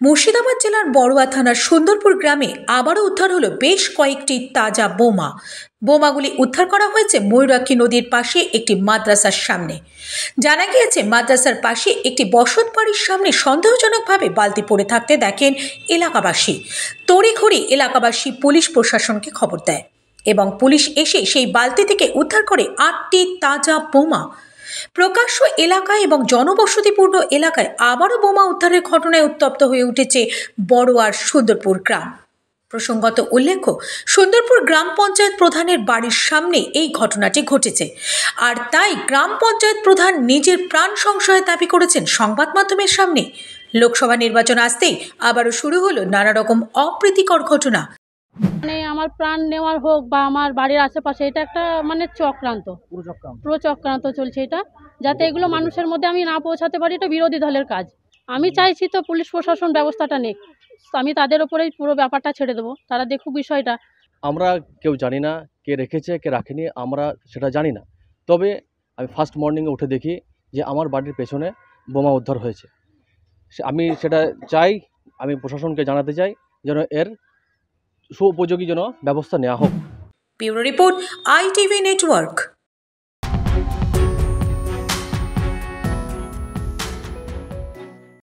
মুর্শিদাবাদ জেলার বড়ুয়া থানার সুন্দরপুর গ্রামে আবারও উদ্ধার হলো বেশ কয়েকটি তাজা বোমা। বোমাগুলি উদ্ধার করা হয়েছে ময়ূরাক্ষী নদীর পাশে একটি মাদ্রাসার সামনে। জানা গিয়েছে মাদ্রাসার পাশে একটি বসত বাড়ির সামনে সন্দেহজনকভাবে বালতি পড়ে থাকতে দেখেন এলাকাবাসী। তড়িঘড়ি এলাকাবাসী পুলিশ প্রশাসনকে খবর দেয় এবং পুলিশ এসে সেই বালতি থেকে উদ্ধার করে 8টি তাজা বোমা। প্রকাশ্য এলাকায় এবং জনবসতিপূর্ণ এলাকায় আবারও বোমা উদ্ধারের ঘটনায় উত্তপ্ত হয়ে উঠেছে বড়ুয়ার সুন্দরপুর গ্রাম। প্রসঙ্গত উল্লেখ্য, সুন্দরপুর গ্রাম পঞ্চায়েত প্রধানের বাড়ির সামনে এই ঘটনাটি ঘটেছে, আর তাই গ্রাম পঞ্চায়েত প্রধান নিজের প্রাণ সংশয়ের দাবি করেছেন সংবাদ মাধ্যমের সামনে। লোকসভা নির্বাচন আসতেই আবারও শুরু হলো নানা রকম অপ্রীতিকর ঘটনা। মানে আমার প্রাণ নেওয়ার হোক বা আমার বাড়ির আশেপাশে, এটা একটা পুরো চক্রান্ত চলছে এটা, যাতে এগুলো মানুষের মধ্যে আমি না পৌঁছাতে পারি। এটা বিরোধী দলের কাজ। আমি চাইছি তো পুলিশ প্রশাসন ব্যবস্থাটা নেই, আমি তাদের ওপরেই পুরো ব্যাপারটা ছেড়ে দেবো, তারা দেখুক বিষয়টা। আমরা কেউ জানি না কে রেখেছে কে রাখেনি, আমরা সেটা জানি না। তবে আমি ফার্স্ট মর্নিংয়ে উঠে দেখি যে আমার বাড়ির পেছনে বোমা উদ্ধার হয়েছে। আমি সেটা চাই, আমি প্রশাসনকে জানাতে চাই যেন এর সুউপযোগী যেন ব্যবস্থা নেওয়া হোক। Bureau report, ITV network.